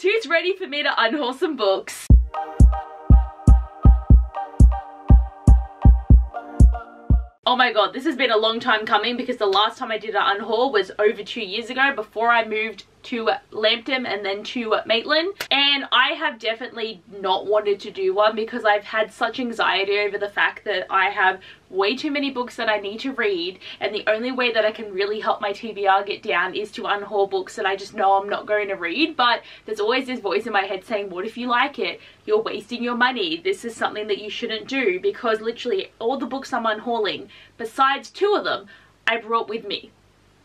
guys, who's ready for me to unhaul some books? Oh my god, this has been a long time coming because the last time I did an unhaul was over 2 years ago, before I moved to Lambton and then to Maitland, and I have definitely not wanted to do one because I've had such anxiety over the fact that I have way too many books that I need to read, and the only way that I can really help my TBR get down is to unhaul books that I just know I'm not going to read. But there's always this voice in my head saying, what if you like it? You're wasting your money. This is something that you shouldn't do, because literally all the books I'm unhauling, besides 2 of them, I brought with me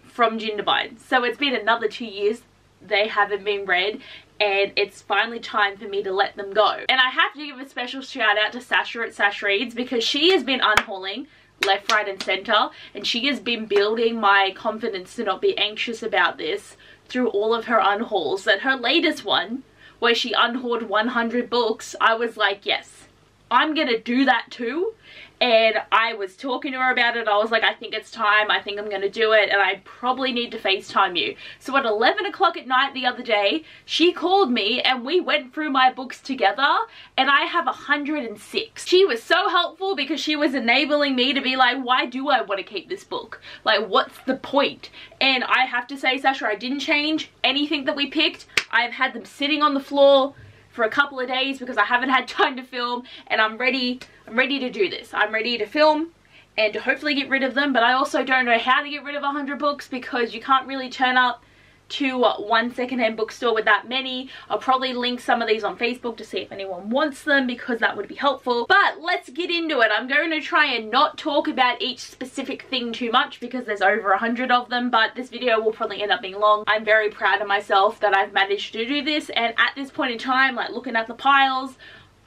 from Jindabyne. So it's been another 2 years they haven't been read, and it's finally time for me to let them go. And I have to give a special shout out to Sasha at Sash Reads, because she has been unhauling left, right and center, and she has been building my confidence to not be anxious about this through all of her unhauls. That her latest one, where she unhauled 100 books, I was like, yes, I'm gonna do that too. And I was talking to her about it. I was like, I think it's time. I think I'm going to do it. And I probably need to FaceTime you. So at 11 o'clock at night the other day, she called me and we went through my books together. And I have 106. She was so helpful because she was enabling me to be like, why do I want to keep this book? Like, what's the point? And I have to say, Sasha, I didn't change anything that we picked. I've had them sitting on the floor for a couple of days because I haven't had time to film, and I'm ready to do this. I'm ready to film and to hopefully get rid of them, but I also don't know how to get rid of 100 books because you can't really turn up to one secondhand bookstore with that many. I'll probably link some of these on Facebook to see if anyone wants them, because that would be helpful. But let's get into it. I'm going to try and not talk about each specific thing too much because there's over 100 of them, but this video will probably end up being long. I'm very proud of myself that I've managed to do this, and at this point in time, like looking at the piles,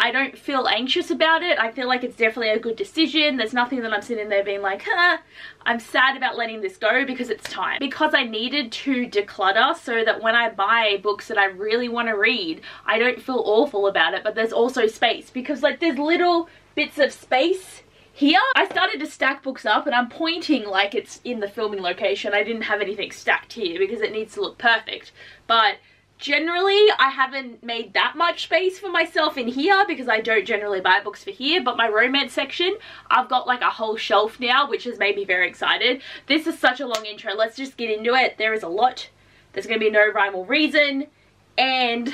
I don't feel anxious about it. I feel like it's definitely a good decision. There's nothing that I'm sitting there being like, I'm sad about letting this go, because it's time. Because I needed to declutter so that when I buy books that I really want to read, I don't feel awful about it, but there's also space. Because like there's little bits of space here. I started to stack books up, and I'm pointing like it's in the filming location. I didn't have anything stacked here because it needs to look perfect. But generally, I haven't made that much space for myself in here because I don't generally buy books for here, but my romance section, I've got like a whole shelf now, which has made me very excited. This is such a long intro. Let's just get into it. There is a lot. There's going to be no rhyme or reason, and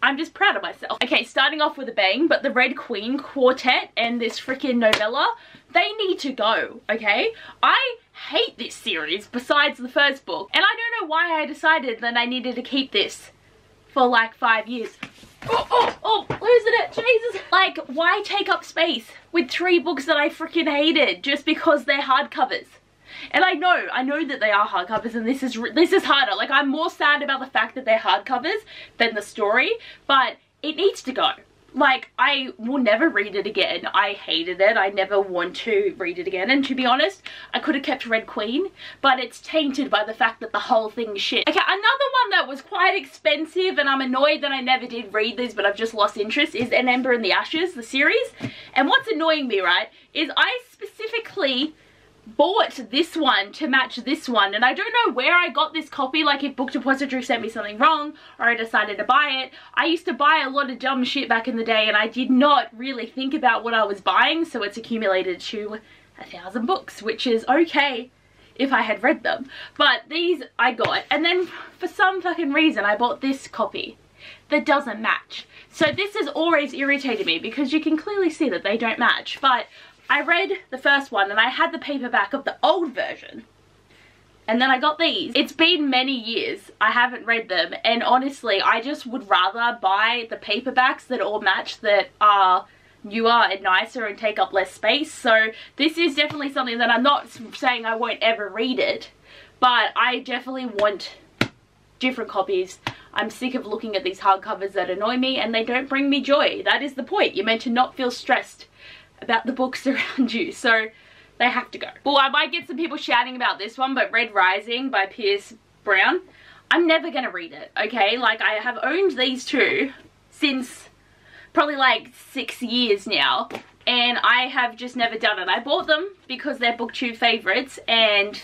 I'm just proud of myself. Okay, starting off with a bang, but the Red Queen Quartet and this freaking novella, they need to go, okay? I hate this series besides the first book, and I don't know why I decided that I needed to keep this for like 5 years. Oh, losing it, Jesus. Like, why take up space with 3 books that I freaking hated just because they're hardcovers? And I know that they are hardcovers, and this is harder. Like, I'm more sad about the fact that they're hardcovers than the story, but it needs to go. Like, I will never read it again. I hated it. I never want to read it again. And to be honest, I could have kept Red Queen, but it's tainted by the fact that the whole thing is shit. Okay, another one that was quite expensive, and I'm annoyed that I never did read these, but I've just lost interest, is An Ember in the Ashes, the series. And what's annoying me, right, is I specifically bought this one to match this one, and I don't know where I got this copy, like if Book Depository sent me something wrong or I decided to buy it. I used to buy a lot of dumb shit back in the day, and I did not really think about what I was buying, so it's accumulated to 1,000 books, which is okay if I had read them. But these I got, and then for some fucking reason I bought this copy that doesn't match. So this has always irritated me because you can clearly see that they don't match. But I read the first one and I had the paperback of the old version, and then I got these. It's been many years, I haven't read them, and honestly I just would rather buy the paperbacks that all match, that are newer and nicer and take up less space. So this is definitely something that I'm not saying I won't ever read it, but I definitely want different copies. I'm sick of looking at these hardcovers that annoy me and they don't bring me joy. That is the point. You're meant to not feel stressed about the books around you, so they have to go. Well, I might get some people shouting about this one, but Red Rising by Pierce Brown, I'm never gonna read it, okay? Like, I have owned these 2 since probably like 6 years now, and I have just never done it. I bought them because they're BookTube favorites, and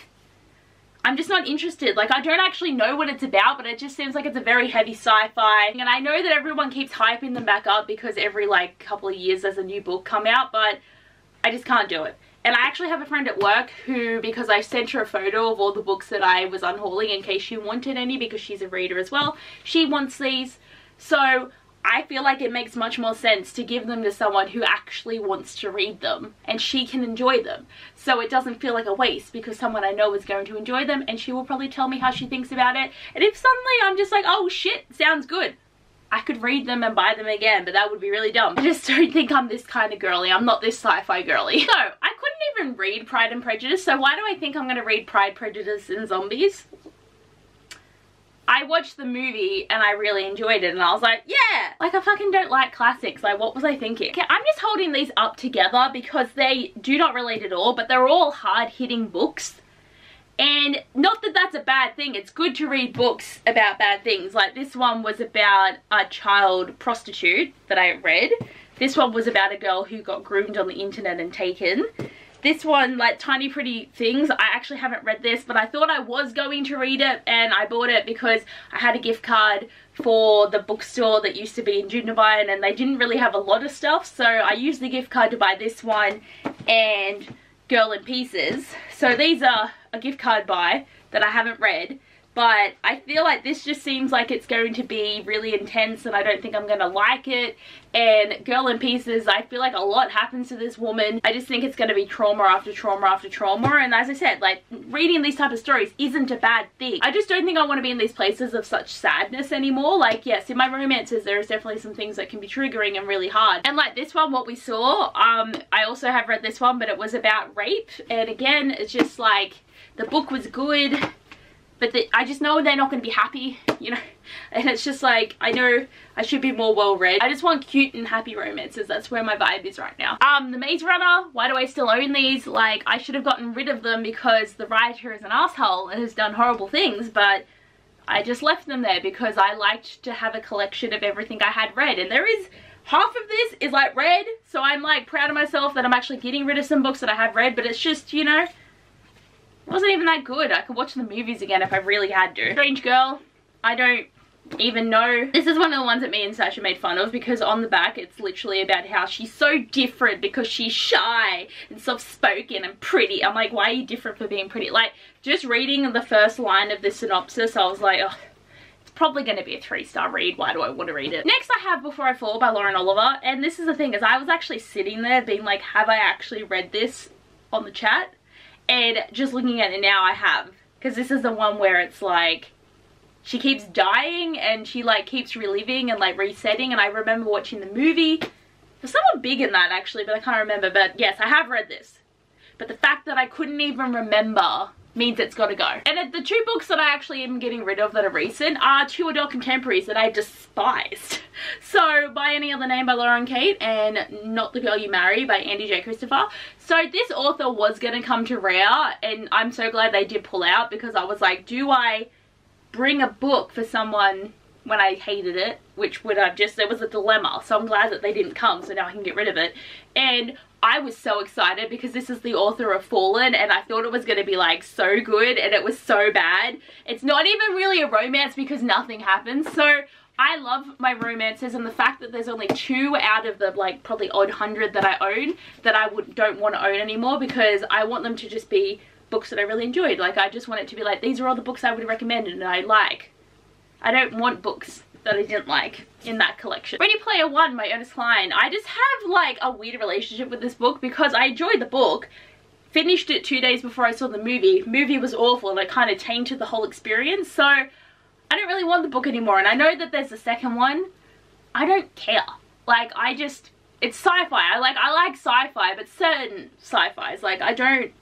I'm just not interested. Like, I don't actually know what it's about, but it just seems like it's a very heavy sci-fi. And I know that everyone keeps hyping them back up because every like couple of years there's a new book come out, but I just can't do it. And I actually have a friend at work who, because I sent her a photo of all the books that I was unhauling in case she wanted any, because she's a reader as well, she wants these. So I feel like it makes much more sense to give them to someone who actually wants to read them and she can enjoy them. So it doesn't feel like a waste because someone I know is going to enjoy them and she will probably tell me how she thinks about it. And if suddenly I'm just like, oh shit, sounds good, I could read them and buy them again, but that would be really dumb. I just don't think I'm this kind of girly. I'm not this sci-fi girly. So I couldn't even read Pride and Prejudice, so why do I think I'm going to read Pride, Prejudice and Zombies? I watched the movie and I really enjoyed it and I was like, yeah! Like, I fucking don't like classics. Like, what was I thinking? Okay, I'm just holding these up together because they do not relate at all, but they're all hard-hitting books. And not that that's a bad thing. It's good to read books about bad things. Like, this one was about a child prostitute that I read. This one was about a girl who got groomed on the internet and taken. This one, like Tiny Pretty Things, I actually haven't read this, but I thought I was going to read it and I bought it because I had a gift card for the bookstore that used to be in Junavine and they didn't really have a lot of stuff, so I used the gift card to buy this one and Girl in Pieces. So these are a gift card buy that I haven't read, but I feel like this just seems like it's going to be really intense and I don't think I'm going to like it. And Girl in Pieces, I feel like a lot happens to this woman. I just think it's going to be trauma after trauma after trauma, and as I said, like, reading these type of stories isn't a bad thing. I just don't think I want to be in these places of such sadness anymore. Like, yes, in my romances there's definitely some things that can be triggering and really hard. And like this one, What We Saw, I also have read this one, but it was about rape, and again, it's just like, the book was good, but I just know they're not going to be happy, you know, and it's just like, I know I should be more well read. I just want cute and happy romances. That's where my vibe is right now. The Maze Runner, why do I still own these? Like, I should have gotten rid of them because the writer is an asshole and has done horrible things, but I just left them there because I liked to have a collection of everything I had read, and there is half of this is like read, so I'm like proud of myself that I'm actually getting rid of some books that I have read, but it's just, you know, it wasn't even that good. I could watch the movies again if I really had to. Strange Girl, I don't even know. This is one of the ones that me and Sasha made fun of because on the back it's literally about how she's so different because she's shy and soft-spoken and pretty. I'm like, why are you different for being pretty? Like, just reading the first line of the synopsis, I was like, oh, it's probably going to be a 3-star read. Why do I want to read it? Next I have Before I Fall by Lauren Oliver, and this is the thing, is I was actually sitting there being like, have I actually read this on the chat? And just looking at it now, I have. Because this is the one where it's like, she keeps dying and she like keeps reliving and like resetting. And I remember watching the movie. There's someone big in that actually, but I can't remember. But yes, I have read this. But the fact that I couldn't even remember means it's got to go. And the 2 books that I actually am getting rid of that are recent are 2 adult contemporaries that I despised. So, By Any Other Name by Laura and Kate and Not the Girl You Marry by Andy J. Christopher. So this author was going to come to Rare, and I'm so glad they did pull out because I was like, do I bring a book for someone when I hated it, which would have just, there was a dilemma. So I'm glad that they didn't come, so now I can get rid of it. And I was so excited because this is the author of Fallen, and I thought it was going to be like so good, and it was so bad. It's not even really a romance because nothing happens. So I love my romances, and the fact that there's only 2 out of the like probably odd 100 that I own that I don't want to own anymore, because I want them to just be books that I really enjoyed. Like, I just want it to be like, these are all the books I would recommend and I like. I don't want books that I didn't like in that collection. Ready Player One by Ernest Cline. I just have like a weird relationship with this book because I enjoyed the book, finished it 2 days before I saw the movie. Movie was awful and it kind of tainted the whole experience, so I don't really want the book anymore. And I know that there's a second one. I don't care. Like, I just, it's sci-fi. I like sci-fi, but certain sci-fis. Like, I don't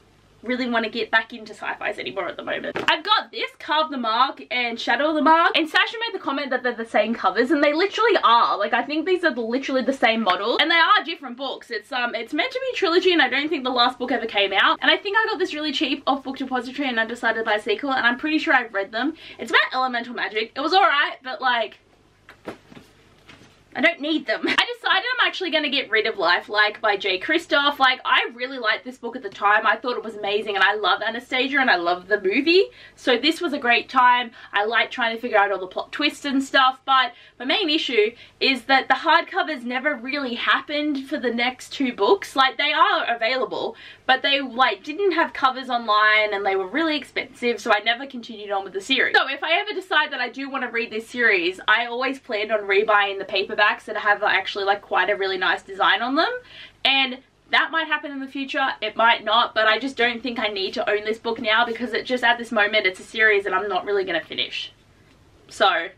really want to get back into sci-fis anymore at the moment. I've got this, Carve the Mark and Shadow the Mark, and Sasha made the comment that they're the same covers, and they literally are. Like, I think these are literally the same model, and they are different books. It's meant to be a trilogy, and I don't think the last book ever came out, and I think I got this really cheap off Book Depository and Undecided by a sequel, and I'm pretty sure I've read them. It's about elemental magic. It was alright, but like, I don't need them. I decided I'm actually going to get rid of Lifelike by J. Kristoff. Like, I really liked this book at the time. I thought it was amazing, and I love Anastasia, and I love the movie. So this was a great time. I liked trying to figure out all the plot twists and stuff, but my main issue is that the hardcovers never really happened for the next 2 books. Like, they are available, but they, like, didn't have covers online, and they were really expensive, so I never continued on with the series. So if I ever decide that I do want to read this series, I always planned on rebuying the paperbacks that have actually like quite a really nice design on them, and that might happen in the future, it might not, but I just don't think I need to own this book now, because it just, at this moment, it's a series that I'm not really going to finish. So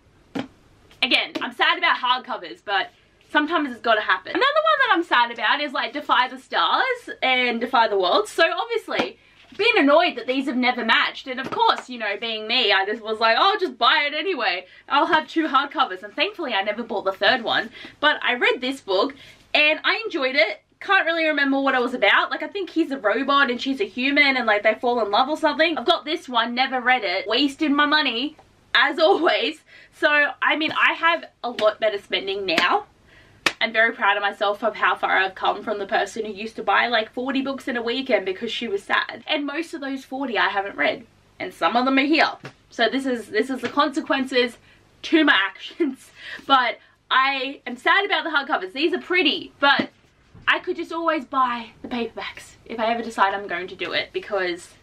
again, I'm sad about hardcovers, but sometimes it's got to happen. Another one that I'm sad about is like Defy the Stars and Defy the World. So obviously been annoyed that these have never matched, and of course, you know, being me, I just was like, oh, just buy it anyway, I'll have 2 hardcovers, and thankfully I never bought the 3rd one. But I read this book and I enjoyed it. Can't really remember what it was about. Like, I think he's a robot and she's a human, and like they fall in love or something. I've got this one, never read it, wasted my money as always. So I mean, I have a lot better spending now. I'm very proud of myself of how far I've come from the person who used to buy like 40 books in a weekend because she was sad. And most of those 40 I haven't read, and some of them are here. So this is the consequences to my actions. But I am sad about the hardcovers. These are pretty, but I could just always buy the paperbacks if I ever decide I'm going to do it, because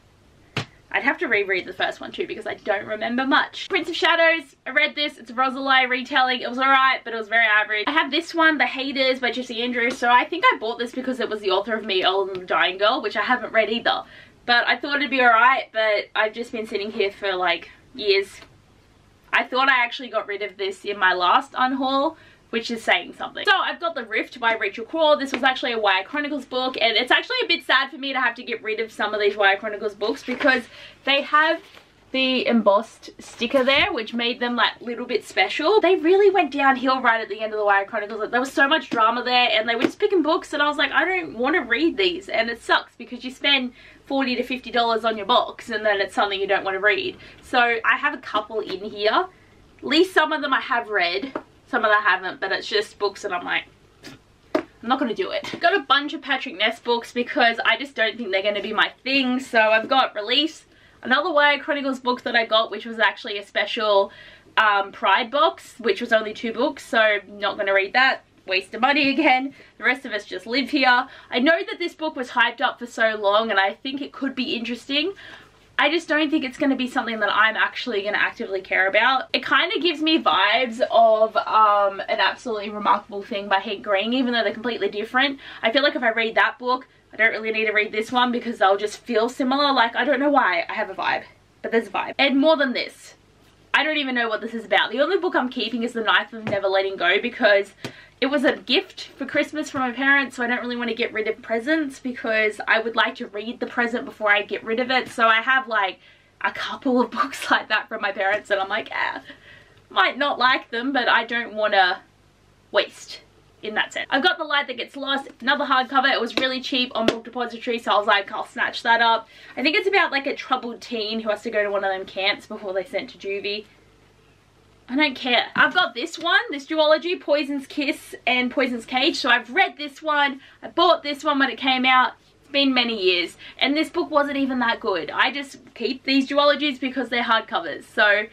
I'd have to reread the first one too, because I don't remember much. Prince of Shadows, I read this. It's a Rosalie retelling. It was alright, but it was very average. I have this one, The Haters by Jesse Andrews. So I think I bought this because it was the author of Me, Old and the Dying Girl, which I haven't read either. But I thought it'd be alright, but I've just been sitting here for like years. I thought I actually got rid of this in my last unhaul, which is saying something. So I've got The Rift by Rachel Crawl. This was actually a YA Chronicles book, and it's actually a bit sad for me to have to get rid of some of these YA Chronicles books, because they have the embossed sticker there, which made them like a little bit special. They really went downhill right at the end of the YA Chronicles. Like, there was so much drama there, and they were just picking books, and I was like, I don't want to read these. And it sucks because you spend $40 to $50 on your box, and then it's something you don't want to read. So I have a couple in here. At least some of them I have read. Some of them I haven't, but it's just books that I'm like, I'm not going to do it. Got a bunch of Patrick Ness books because I just don't think they're going to be my thing. So I've got Release, another YA Chronicles book that I got, which was actually a special Pride box, which was only 2 books, so not going to read that. Waste of money again. The rest of us just live here. I know that this book was hyped up for so long, and I think it could be interesting. I just don't think it's going to be something that I'm actually going to actively care about. It kind of gives me vibes of An Absolutely Remarkable Thing by Hank Green, even though they're completely different. I feel like if I read that book, I don't really need to read this one because they'll just feel similar. Like, I don't know why. I have a vibe, but there's a vibe. And More Than This. I don't even know what this is about. The only book I'm keeping is The Knife of Never Letting Go, because it was a gift for Christmas from my parents, so I don't really want to get rid of presents, because I would like to read the present before I get rid of it. So I have like a couple of books like that from my parents, and I'm like, might not like them, but I don't want to waste in that sense. I've got The Light That Gets Lost, another hardcover. It was really cheap on Book Depository, so I was like, I'll snatch that up. I think it's about like a troubled teen who has to go to one of them camps before they're sent to juvie. I don't care. I've got this one, this duology, Poison's Kiss and Poison's Cage. So I've read this one. I bought this one when it came out. It's been many years. And this book wasn't even that good. I just keep these duologies because they're hardcovers. So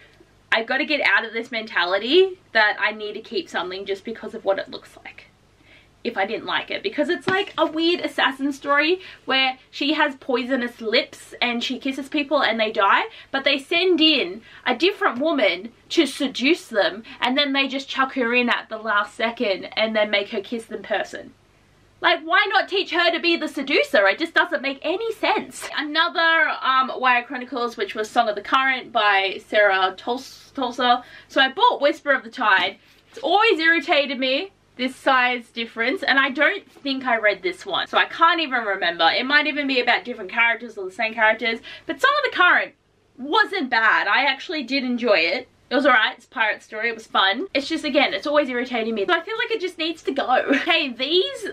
I've got to get out of this mentality that I need to keep something just because of what it looks like, if I didn't like it. Because it's like a weird assassin story where she has poisonous lips and she kisses people and they die, but they send in a different woman to seduce them, and then they just chuck her in at the last second and then make her kiss the person. Like, why not teach her to be the seducer? It just doesn't make any sense. Another YA Chronicles, which was Song of the Current by Sarah Tulsa. So I bought Whisper of the Tide. It's always irritated me, this size difference, and I don't think I read this one, so I can't even remember. It might even be about different characters or the same characters, but Song of the Current wasn't bad. I actually did enjoy it. It was alright. It's a pirate story. It was fun. It's just, again, it's always irritating me. So I feel like it just needs to go. Okay, these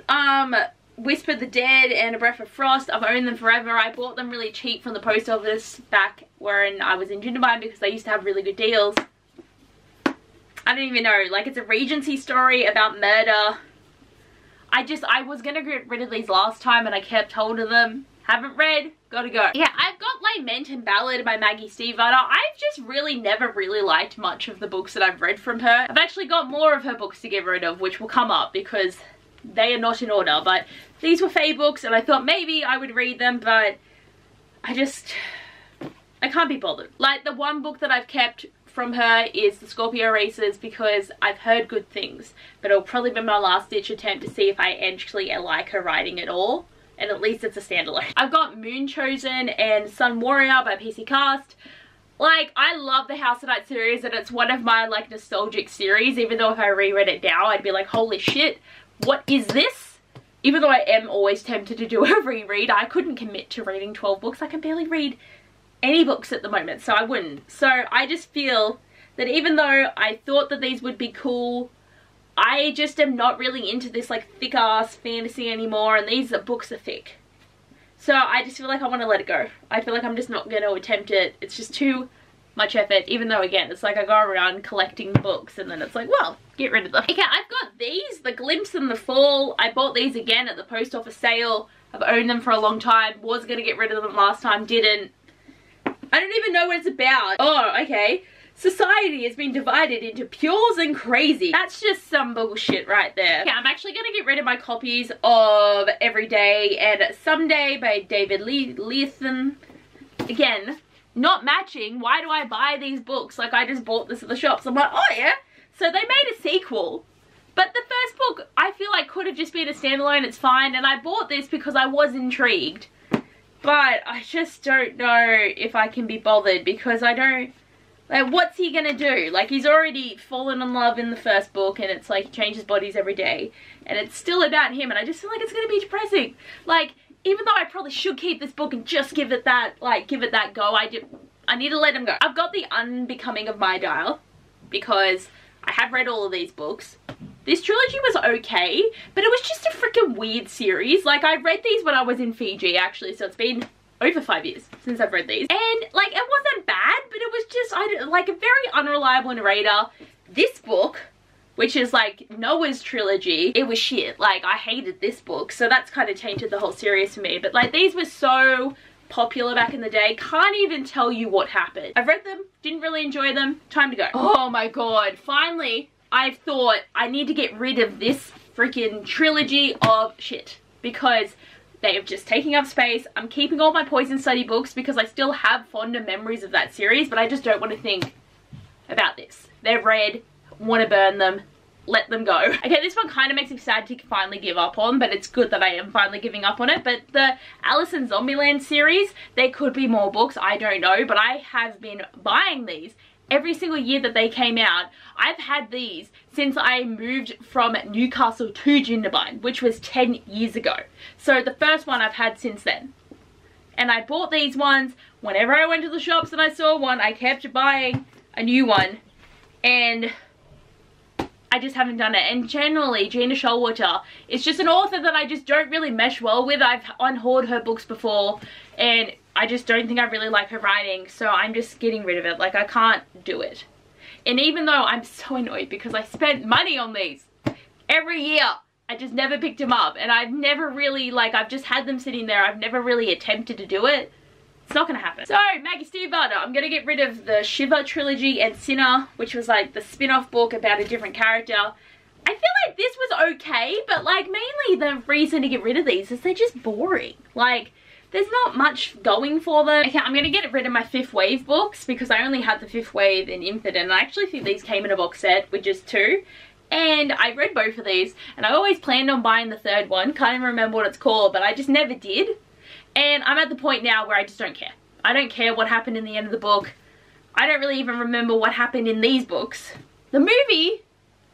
Whisper the Dead and A Breath of Frost, I've owned them forever. I bought them really cheap from the post office back when I was in Jindabyne because they used to have really good deals. I I don't even know, like it's a Regency story about murder. I was gonna get rid of these last time and I kept hold of them. Haven't read, gotta go. Yeah, I've got Lament and Ballad by Maggie Stiefvater. I've just really never really liked much of the books that I've read from her. I've actually got more of her books to get rid of, which will come up because they are not in order. But these were Faye books and I thought maybe I would read them, but I can't be bothered. Like the one book that I've kept from her is the Scorpio Races because I've heard good things, but it'll probably be my last ditch attempt to see if I actually like her writing at all, and at least it's a standalone. I've got Moon Chosen and Sun Warrior by PC Cast. Like, I love the House of Night series and it's one of my like nostalgic series, even though if I reread it now I'd be like, holy shit, what is this? Even though I am always tempted to do a reread, I couldn't commit to reading 12 books. I can barely read any books at the moment, so I wouldn't. So I just feel that even though I thought that these would be cool, I just am not really into this like thick ass fantasy anymore, and these books are thick. So I just feel like I want to let it go. I feel like I'm just not going to attempt it. It's just too much effort, even though again it's like I go around collecting books and then it's like, well, get rid of them. Okay, I've got these, The Glimpse and the Fall. I bought these again at the post office sale. I've owned them for a long time. Was going to get rid of them last time, didn't. I don't even know what it's about. Oh, okay. Society has been divided into pures and crazy. That's just some bullshit right there. Okay, I'm actually going to get rid of my copies of Everyday and Someday by David Leithan. Again, not matching. Why do I buy these books? Like, I just bought this at the shops. I'm like, oh yeah. So they made a sequel. But the first book, I feel like could have just been a standalone. It's fine. And I bought this because I was intrigued. But I just don't know if I can be bothered because I don't, like, what's he gonna do? Like, he's already fallen in love in the first book and it's like he changes bodies every day and it's still about him, and I just feel like it's gonna be depressing. Like, even though I probably should keep this book and just give it that, like, give it that go, I need to let him go. I've got The Unbecoming of My Dial because I have read all of these books. This trilogy was okay, but it was just a freaking weird series. Like, I read these when I was in Fiji, actually, so it's been over 5 years since I've read these. And, like, it wasn't bad, but it was just, like, a very unreliable narrator. This book, which is, like, Noah's trilogy, it was shit. Like, I hated this book, so that's kind of tainted the whole series for me. But, like, these were so popular back in the day, can't even tell you what happened. I've read them, didn't really enjoy them, time to go. Oh my god, finally. I've thought I need to get rid of this freaking trilogy of shit because they are just taking up space. I'm keeping all my Poison Study books because I still have fonder memories of that series, but I just don't want to think about this. They're red, want to burn them, let them go. Okay, this one kind of makes me sad to finally give up on, but it's good that I am finally giving up on it. But the Alice in Zombieland series, there could be more books, I don't know, but I have been buying these every single year that they came out. I've had these since I moved from Newcastle to Jindabyne, which was 10 years ago. So the first one I've had since then. And I bought these ones. Whenever I went to the shops and I saw one, I kept buying a new one. And I just haven't done it. And generally, Gina Showalter is just an author that I just don't really mesh well with. I've unhauled her books before and I just don't think I really like her writing, so I'm just getting rid of it. Like, I can't do it. And even though I'm so annoyed because I spent money on these every year, I just never picked them up. And I've never really, like, I've just had them sitting there. I've never really attempted to do it. It's not gonna happen. So, Maggie Stiefvater, I'm gonna get rid of the Shiva trilogy and Sinner, which was like the spin-off book about a different character. I feel like this was okay, but like mainly the reason to get rid of these is they're just boring. Like, there's not much going for them. Okay, I'm going to get rid of my Fifth Wave books because I only had the Fifth Wave and Infinite, and I actually think these came in a box set with just 2. And I read both of these, and I always planned on buying the third one. Can't even remember what it's called, but I just never did. And I'm at the point now where I just don't care. I don't care what happened in the end of the book. I don't really even remember what happened in these books. The movie,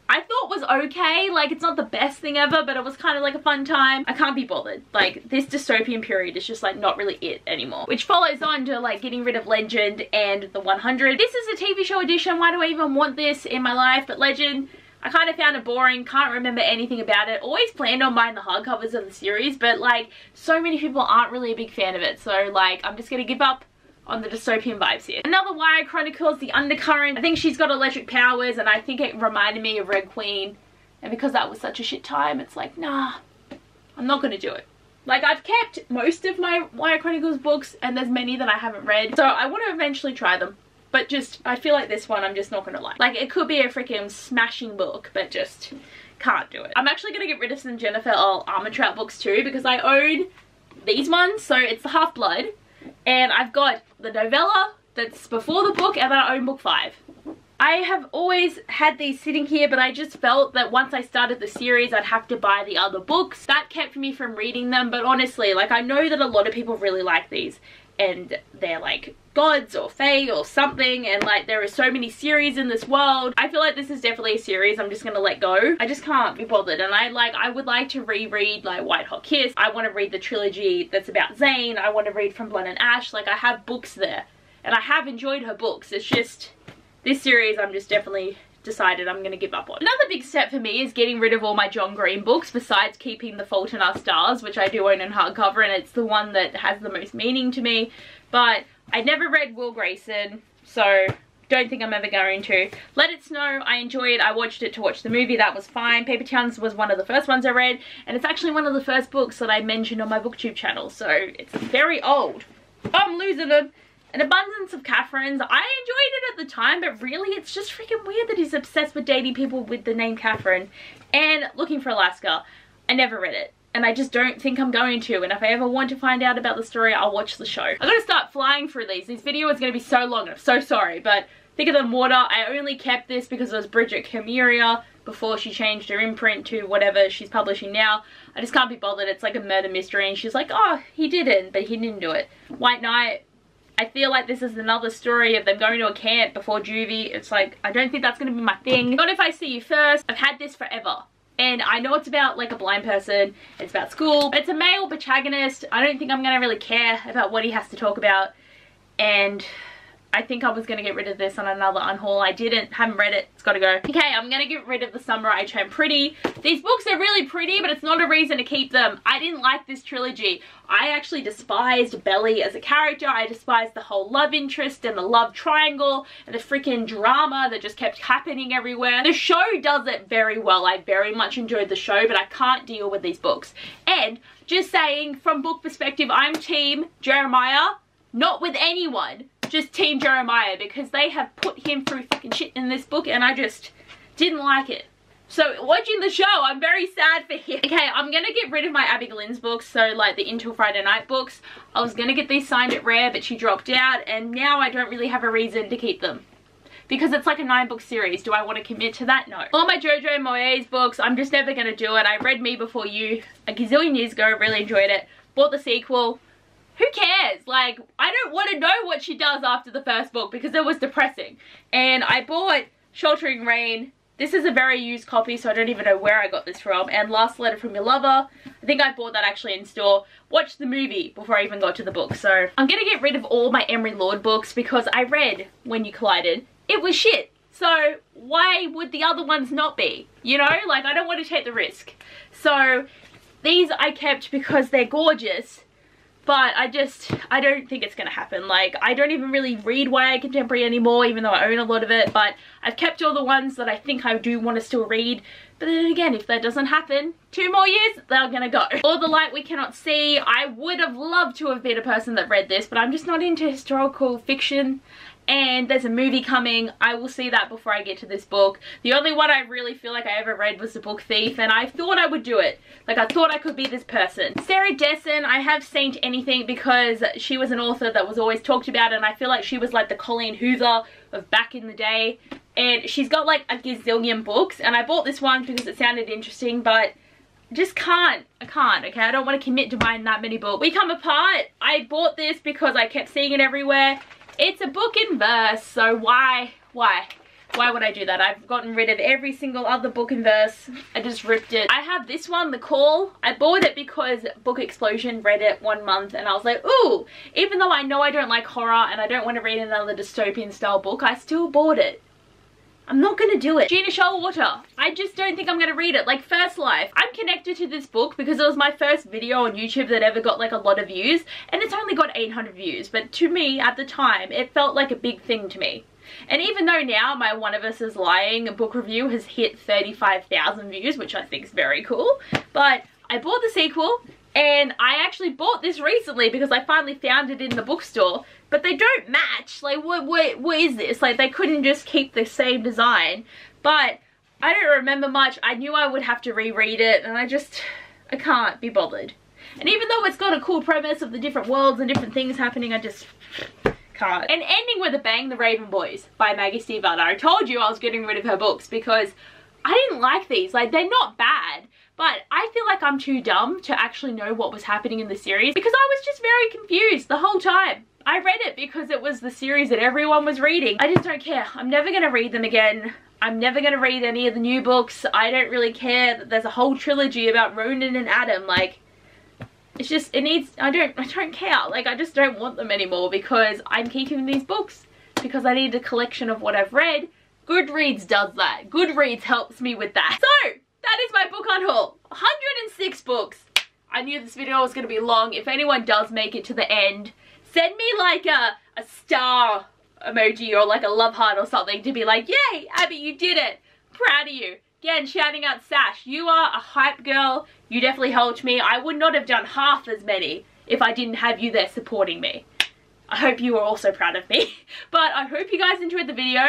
I thought was okay. Like, it's not the best thing ever, but it was kind of like a fun time. I can't be bothered. Like, this dystopian period is just like not really it anymore. Which follows on to like getting rid of Legend and the 100. This is a TV show edition. Why do I even want this in my life? But Legend, I kind of found it boring. Can't remember anything about it. Always planned on buying the hardcovers of the series, but like so many people aren't really a big fan of it. So like, I'm just gonna give up on the dystopian vibes here. Another YA Chronicles, The Undercurrent. I think she's got electric powers and I think it reminded me of Red Queen. And because that was such a shit time, it's like, nah, I'm not gonna do it. Like, I've kept most of my YA Chronicles books and there's many that I haven't read. So I want to eventually try them. But just, I feel like this one I'm just not gonna like. Like, it could be a freaking smashing book, but just can't do it. I'm actually gonna get rid of some Jennifer L. Armentrout books too because I own these ones. So it's the Half-Blood. And I've got the novella that's before the book and then I own book 5. I have always had these sitting here, but I just felt that once I started the series I'd have to buy the other books. That kept me from reading them, but honestly, like, I know that a lot of people really like these and they're like gods or fae or something, and like there are so many series in this world. I feel like this is definitely a series I'm just gonna let go. I just can't be bothered, and I would like to reread like White Hot Kiss. I want to read the trilogy that's about Zane. I want to read From Blood and Ash. Like, I have books there and I have enjoyed her books. It's just this series I'm just definitely decided I'm gonna give up on. Another big step for me is getting rid of all my John Green books, besides keeping The Fault in Our Stars, which I do own in hardcover, and it's the one that has the most meaning to me. But I never read Will Grayson, so don't think I'm ever going to. Let It Snow, I enjoyed it. I watched it to watch the movie. That was fine. Paper Towns was one of the first ones I read, and it's actually one of the first books that I mentioned on my booktube channel, so it's very old. I'm losing them. An Abundance of Catherines, I enjoyed it at the time, but really it's just freaking weird that he's obsessed with dating people with the name Catherine. And Looking for Alaska, I never read it, and I just don't think I'm going to, and if I ever want to find out about the story, I'll watch the show. I'm gonna start flying through these. This video is gonna be so long, and I'm so sorry, but Thicker Than Water, I only kept this because it was Bridget Kamiria before she changed her imprint to whatever she's publishing now. I just can't be bothered. It's like a murder mystery, and she's like, oh, he didn't, but he didn't do it. White Knight, I feel like this is another story of them going to a camp before juvie. It's like, I don't think that's going to be my thing. Not If I See You First. I've had this forever. And I know it's about like a blind person. It's about school. It's a male protagonist. I don't think I'm going to really care about what he has to talk about. And I think I was going to get rid of this on another unhaul. I didn't. Haven't read it. It's got to go. Okay, I'm going to get rid of The Summer I Turned Pretty. These books are really pretty, but it's not a reason to keep them. I didn't like this trilogy. I actually despised Belly as a character. I despised the whole love interest and the love triangle and the freaking drama that just kept happening everywhere. The show does it very well. I very much enjoyed the show, but I can't deal with these books. And just saying, from book perspective, I'm team Jeremiah, not with anyone. Just team Jeremiah, because they have put him through fucking shit in this book and I just didn't like it. So watching the show, I'm very sad for him. Okay, I'm gonna get rid of my Abby Glynn's books, so like the Until Friday Night books. I was gonna get these signed at Rare, but she dropped out, and now I don't really have a reason to keep them. Because it's like a 9-book series. Do I want to commit to that? No. All my Jojo Moyes books, I'm just never gonna do it. I read Me Before You a gazillion years ago, really enjoyed it. Bought the sequel. Who cares? Like, I don't want to know what she does after the first book because it was depressing. And I bought Sheltering Rain. This is a very used copy, so I don't even know where I got this from. And Last Letter From Your Lover. I think I bought that actually in store. Watched the movie before I even got to the book. So I'm going to get rid of all my Emery Lord books because I read When You Collided. It was shit. So why would the other ones not be? You know, like, I don't want to take the risk. So these I kept because they're gorgeous. But I don't think it's going to happen. Like, I don't even really read YA Contemporary anymore, even though I own a lot of it. But I've kept all the ones that I think I do want to still read. But then again, if that doesn't happen, 2 more years, they're going to go. All the Light We Cannot See. I would have loved to have been a person that read this, but I'm just not into historical fiction. And there's a movie coming. I will see that before I get to this book. The only one I really feel like I ever read was The Book Thief, and I thought I would do it. Like, I thought I could be this person. Sarah Dessen, I have Saint Anything because she was an author that was always talked about, and I feel like she was like the Colleen Hoover of back in the day. And she's got like a gazillion books, and I bought this one because it sounded interesting, but just can't. I can't, okay? I don't want to commit to buying that many books. We Come Apart, I bought this because I kept seeing it everywhere. It's a book in verse, so why would I do that? I've gotten rid of every single other book in verse. I just ripped it. I have this one, The Call. I bought it because Book Explosion read it 1 month and I was like, ooh, even though I know I don't like horror and I don't want to read another dystopian style book, I still bought it. I'm not gonna do it. Gina Showalter, I just don't think I'm gonna read it. Like First Life, I'm connected to this book because it was my first video on YouTube that ever got like a lot of views, and it's only got 800 views, but to me at the time it felt like a big thing to me. And even though now my One of Us is Lying book review has hit 35,000 views, which I think is very cool, but I bought the sequel. And I actually bought this recently because I finally found it in the bookstore, but they don't match. Like, what is this? Like, they couldn't just keep the same design. But I don't remember much. I knew I would have to reread it, and I can't be bothered. And even though it's got a cool premise of the different worlds and different things happening, I just can't. And ending with a bang, The Raven Boys by Maggie Stiefvater. I told you I was getting rid of her books because I didn't like these. Like, they're not bad. But I feel like I'm too dumb to actually know what was happening in the series because I was just very confused the whole time. I read it because it was the series that everyone was reading. I just don't care. I'm never going to read them again. I'm never going to read any of the new books. I don't really care that there's a whole trilogy about Ronan and Adam. Like, it's just, it needs, I don't care. Like, I just don't want them anymore because I'm keeping these books because I need a collection of what I've read. Goodreads does that. Goodreads helps me with that. So, that is my book unhaul. 106 books. I knew this video was going to be long. If anyone does make it to the end, send me like a star emoji or like a love heart or something to be like, yay, Abby, you did it. Proud of you. Again, shouting out Sash. You are a hype girl. You definitely helped me. I would not have done half as many if I didn't have you there supporting me. I hope you are also proud of me. But I hope you guys enjoyed the video.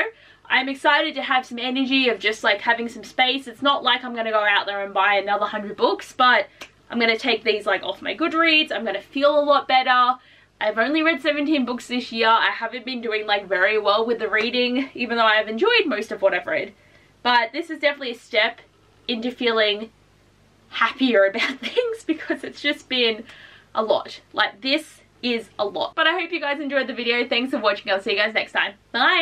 I'm excited to have some energy of just like having some space. It's not like I'm going to go out there and buy another 100 books, but I'm going to take these like off my Goodreads. I'm going to feel a lot better. I've only read 17 books this year. I haven't been doing like very well with the reading, even though I've enjoyed most of what I've read. But this is definitely a step into feeling happier about things because it's just been a lot. Like, this is a lot. But I hope you guys enjoyed the video. Thanks for watching. I'll see you guys next time. Bye!